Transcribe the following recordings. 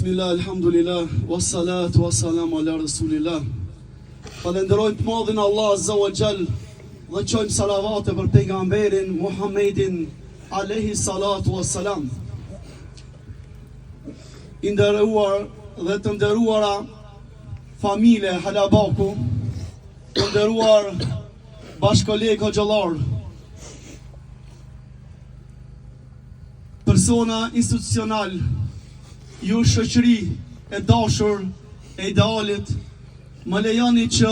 Bismillah, alhamdulillah, wassalatu wassalamu ala rasulillah. Falenderojmë të madhin Allah Azza wa Jall dhe qojmë salavate për pejgamberin Muhammedin alayhi salatu wassalam. I nderuar dhe të nderuara familje Halabaku, të nderuar bashkëkoleg hoxhallar, persona institucional, ju shoqëri e dashur e idealit, më lejoni që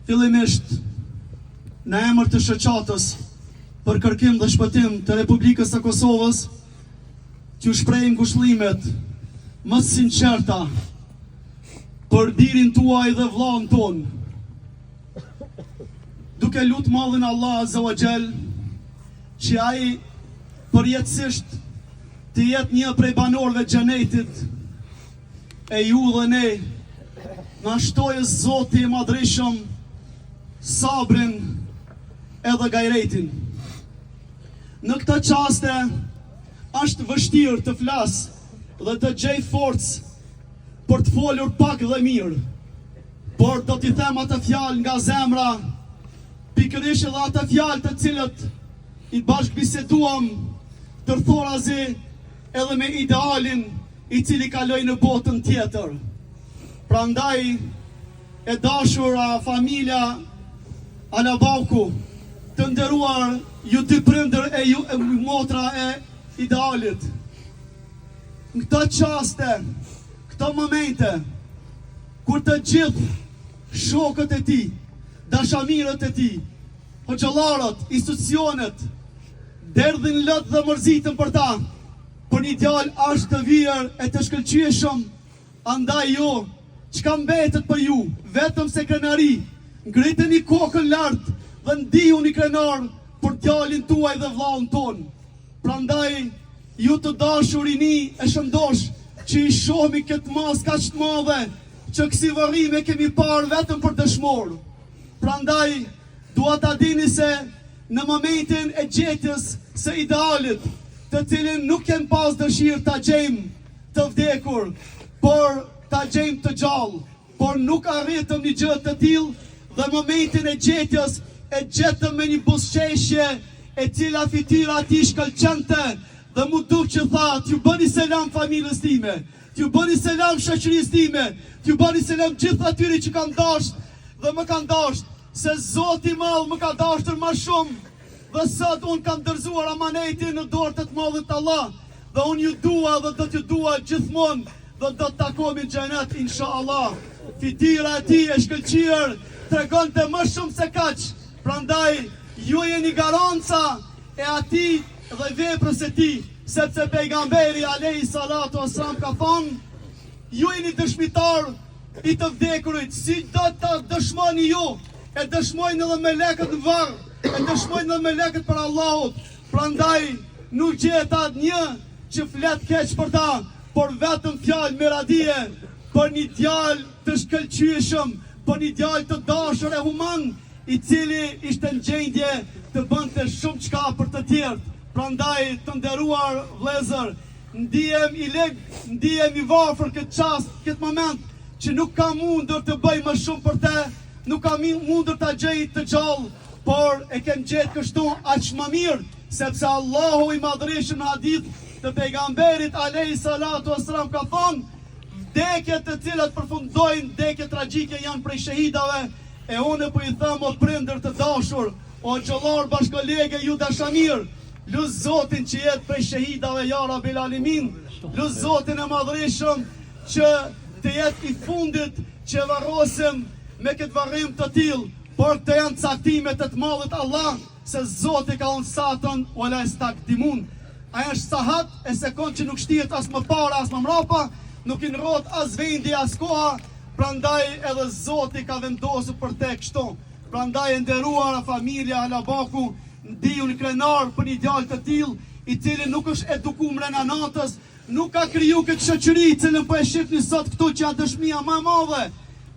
fillimisht në emër të shoqatës për kërkim dhe shpëtim të Republikës së Kosovës t'ju shprehim ngushëllimet më sinqerta për birin tuaj dhe vllahun ton, duke lutur mallin Allah Azza wa Jall që ai përjetësisht të jetë një prej banorëve të xhenetit, e ju dhe ne na shtojë Zoti i Madhreshëm sabrin edhe gajretin. Në këtë çaste është vështirë të flas dhe të gjej forcë për të folur pak dhe mirë, por do t'i them atë fjalë nga zemra, pikërisht edhe atë fjalë të cilët i bashkëbiseduam tërthorazi edhe me idealin i cili kaloi në botën tjetër. Prandaj, e dashura familja Halabaku, të nderuar ju dy prindër e ju motra e idealit, në këto çaste, këto momente, kur të gjithë shokët e tij, dashamirët e tij, hoxhallarët, institucionet, derdhin lëtë dhe mërzitën për ta, për një djalë është të vjerë e të shkëlqyeshëm, andaj jo, çka mbetet për ju, vetëm se krenari, ngriteni kokën lart dhe ndihuni krenar për djalin tuaj dhe vllahun ton. Prandaj, ju të dashur rini e shëndosh që i shohmi këtë mas kaq të madhe, që kësi varrime kemi parë vetëm për dëshmor. Prandaj, dua ta dini se në momentin e gjetjes së idealit, të cilin nuk kem pas dëshirë ta gjejmë të vdekur, por ta gjejmë të gjallë, por nuk arritëm një gjë të tillë, dhe momentin e gjetjes e gjetëm me një buzëqeshje e cila fytyra ati shkëlqente, dhe mu duk që tha, t'ju bëni selam familjes time, t'ju bëni selam shoqërisë time, t'ju bëni selam gjithë atyre që kanë dashur dhe më kanë dashur, se Zoti i Madh më ka dashur më shumë. Dhe sot unë kam dërzuar amanetin në dorë të madhit Allah, dhe unë ju dua dhe do t'ju dua gjithmonë, dhe do të takohemi në xhenet inshallah. Fytyra e tij e shkëlqyer tregonte më shumë se kaq. Prandaj ju jeni garanca e atij dhe veprës së tij, sepse pejgamberi alayhi salatu wasalam ka thonë, ju jeni dëshmitar i të vdekurit, si do të dëshmoni ju, e dëshmojnë edhe melekët në varr, e dëshmojnë edhe melekët për Allahut. Prandaj nuk gjetat një që flet keq për ta, por vetëm fjalë meradie për një djalë të shkëlqyeshëm, për një djalë të dashur e human, i cili ishte në gjendje të bënte shumë çka për të tjerët. Prandaj, të nderuar vëllezër, ndihem i lehtë, ndihem i varfër këtë çast, këtë moment, që nuk kam mundur të bëj më shumë për te, nuk kam mundur ta gjej të gjallë, por e kem gjetë kështu aq më mirë, sepse Allahu i Madhreshëm në hadith të pejgamberit alayhi salatu wassalam ka thonë, vdekjet të cilat përfundojnë vdekje tragjike janë prej shahidave, e unë po i them o prindër të dashur, o xhollar bashkëkolege ju dashamir, lut Zotin që jetë prej shahidave ya Rabbil Alamin, lut Zotin e Madhreshëm që të jetë i fundit që varrosim me këtë varrim të tillë, por të janë caktimet e të madhit Allah, se Zoti ka unë satën, wala stakdimun. Aja është sahat e sekond që nuk shtihet as më para, as më mrapa, nuk i nrot as vendi, as koha, prandaj edhe Zoti ka vendosur për te kështu. Prandaj e nderuara familja Halabaku, ndihuni krenar për një djalë të tillë, i cili nuk është edukuar mrena natës, nuk ka kriju këtë shoqëri, cilën po e shihni sot këtu që janë dëshmia më e madhe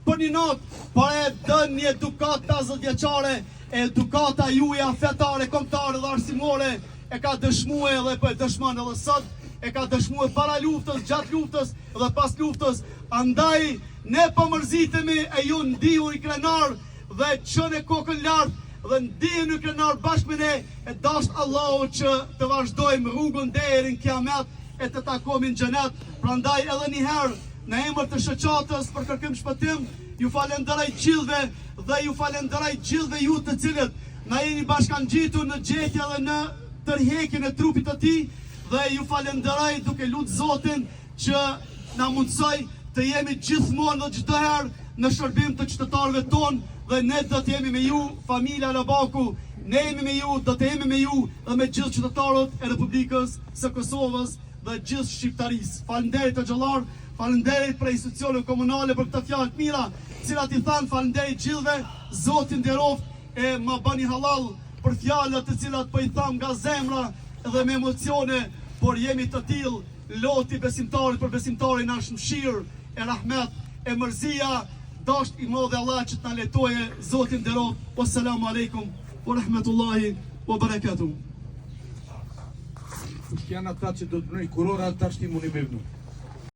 për një natë, por e dën një edukat 50 vjeçare, edukata juja fetare, kombëtare dhe arsimore, e ka dëshmuar edhe po e dëshmon edhe sot, e ka dëshmuar para luftës, gjatë luftës dhe pas luftës. Andaj ne po mërzitemi e ju ndiju i krenar dhe çone kokën lart dhe ndiju i krenar bashkë me ne e dash Allahu që të vazhdojmë rrugën deri në kiamet e të takomi në xhenet. Prandaj edhe një herë në emër të shoqatës për kërkim shpëtim ju falenderoj gjithëve dhe ju falenderoj gjithëve ju të cilët na jeni bashkangjitur në gjetje dhe në tërheqjen e trupit të tij dhe ju falenderoj duke lutur Zotin që na mundsoj të jemi gjithmonë dhe çdo herë në shërbim të qytetarëve tonë dhe ne do të jemi me ju, familja Labaku, ne jemi me ju, do të jemi me ju dhe me gjithë qytetarët e Republikës së Kosovës dhe gjithë shqiptarisë. Faleminderit të xhallar, faleminderit për institucionet komunale për këtë fjalë të mira, cilat i thanë faleminderit gjithëve, Zoti nderoft e ma bani halal për fjalët të cilat po i tham nga zemra dhe me emocione, por jemi të tillë, loti besimtarit për besimtarin na shmëshir e rahmet e mërzia, dasht i madhe Allah që të na letoje, Zoti nderoft. Wassalamu alaikum wa rahmatullahi wa barakatuh. Janë ata që do të bëjnë kurora tash ti mundi me vënë.